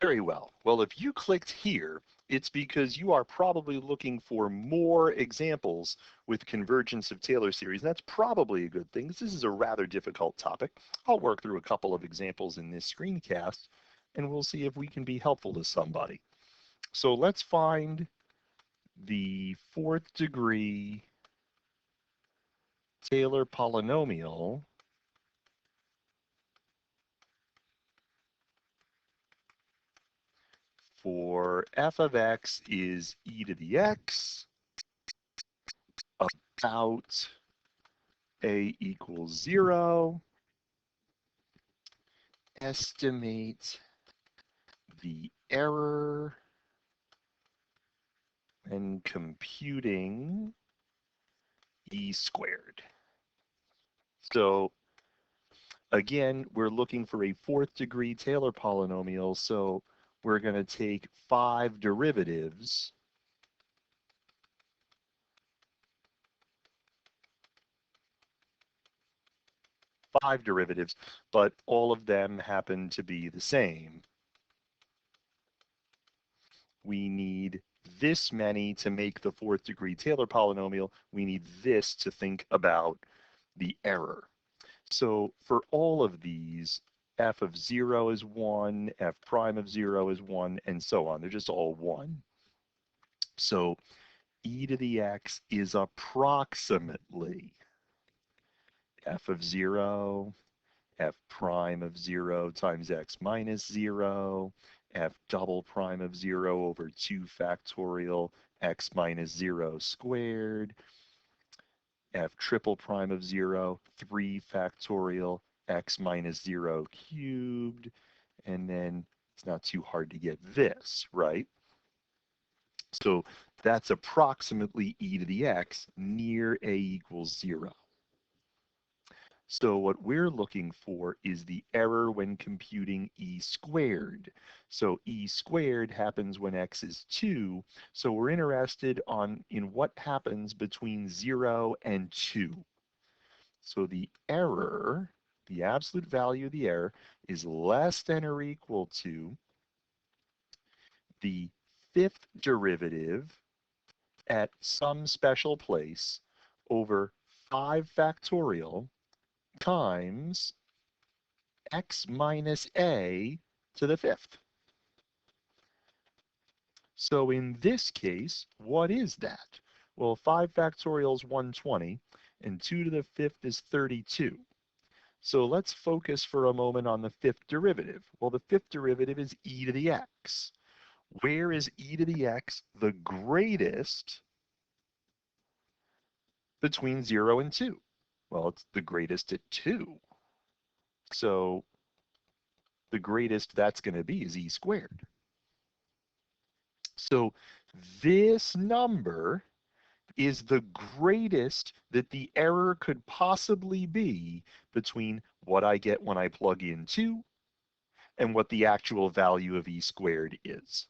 Very well. Well, if you clicked here, it's because you are probably looking for more examples with convergence of Taylor series. That's probably a good thing. This is a rather difficult topic. I'll work through a couple of examples in this screencast, and we'll see if we can be helpful to somebody. So let's find the fourth degree Taylor polynomial for f of x is e to the x about a equals 0. Estimate the error when computing e squared. So again, we're looking for a fourth degree Taylor polynomial, so we're going to take 5 derivatives. But all of them happen to be the same. We need this many to make the fourth degree Taylor polynomial. We need this to think about the error. So for all of these, f of 0 is 1, f prime of 0 is 1, and so on. They're just all 1. So e to the x is approximately f of 0, f prime of 0 times x minus 0, f double prime of 0 over 2 factorial x minus 0 squared, f triple prime of 0, 3 factorial x minus 0 cubed, and then it's not too hard to get this, right? So that's approximately e to the x near a equals 0. So what we're looking for is the error when computing e squared. So e squared happens when x is 2. So we're interested in what happens between 0 and 2. So the error, the absolute value of the error, is less than or equal to the fifth derivative at some special place over 5 factorial times x minus a to the fifth. So in this case, what is that? Well, 5 factorial is 120, and 2 to the fifth is 32. So let's focus for a moment on the fifth derivative. Well, the fifth derivative is e to the x. Where is e to the x the greatest between 0 and 2? Well, it's the greatest at 2. So the greatest that's going to be is e squared. So this number is the greatest that the error could possibly be between what I get when I plug in 2 and what the actual value of e squared is.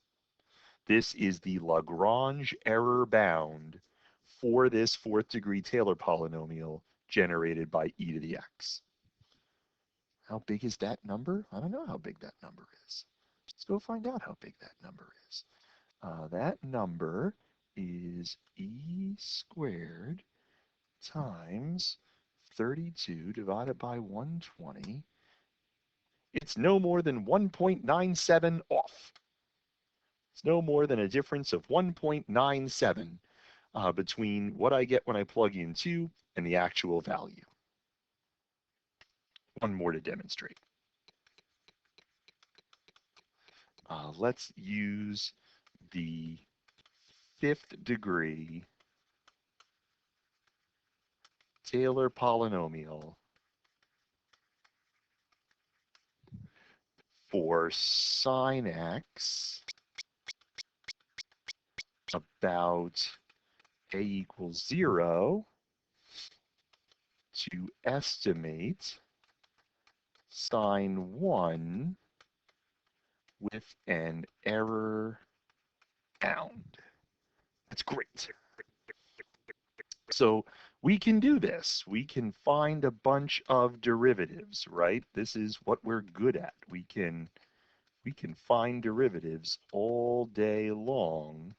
This is the Lagrange error bound for this fourth degree Taylor polynomial generated by e to the x. How big is that number? I don't know how big that number is. Let's go find out how big that number is. That number is e squared times 32 divided by 120. It's no more than 1.97 off. It's no more than a difference of 1.97 between what I get when I plug in 2 and the actual value. One more to demonstrate. Let's use the fifth degree Taylor polynomial for sine x about a equals 0 to estimate sine 1 with an error bound. That's great. So we can do this. We can find a bunch of derivatives, right? This is what we're good at. We can We can find derivatives all day long.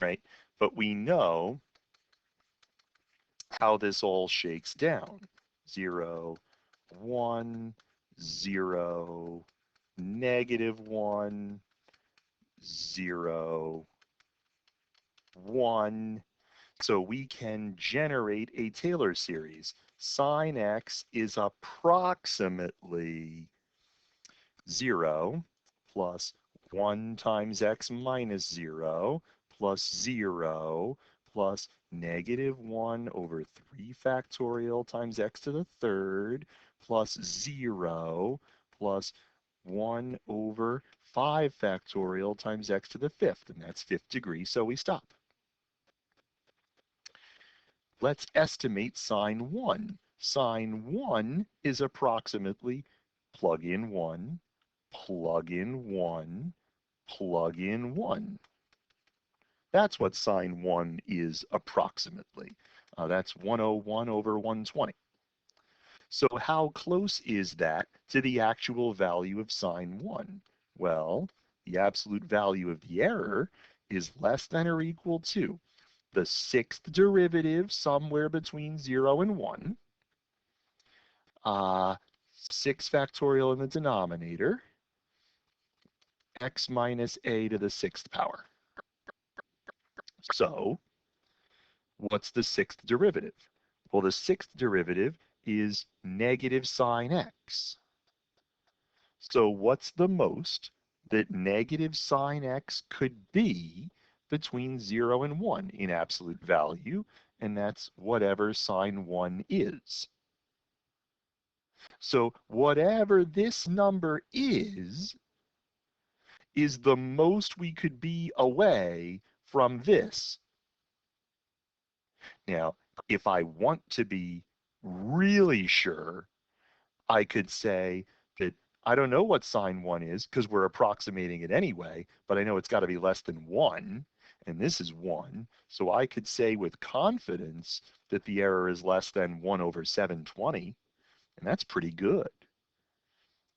Right? But we know how this all shakes down. 0, 1, 0, -1, 0, 1. So we can generate a Taylor series. Sine x is approximately 0 plus 1 times x minus 0 plus 0 plus -1 over 3 factorial times x to the third plus 0 plus 1 over 5 factorial times x to the fifth, and that's fifth degree, so we stop. Let's estimate sine 1. Sine 1 is approximately plug in 1, plug in 1, plug in 1. That's what sine 1 is approximately. That's 101 over 120. So how close is that to the actual value of sine 1? Well, the absolute value of the error is less than or equal to the sixth derivative somewhere between 0 and 1, 6 factorial in the denominator, x minus a to the sixth power. So what's the sixth derivative? Well, the sixth derivative is negative sine x. So what's the most that negative sine x could be between 0 and 1 in absolute value? And that's whatever sine 1 is. So whatever this number is the most we could be away from this. Now, if I want to be really sure, I could say that I don't know what sine 1 is because we're approximating it anyway, but I know it's got to be less than 1, and this is 1. So I could say with confidence that the error is less than 1 over 720, and that's pretty good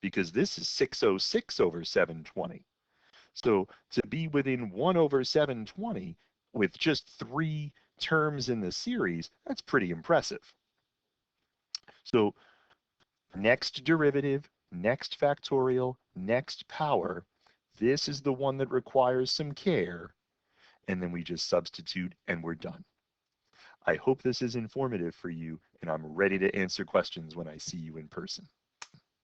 because this is 606 over 720. So to be within 1 over 720 with just 3 terms in the series, that's pretty impressive. So next derivative, next factorial, next power, this is the one that requires some care, and then we just substitute and we're done. I hope this is informative for you, and I'm ready to answer questions when I see you in person.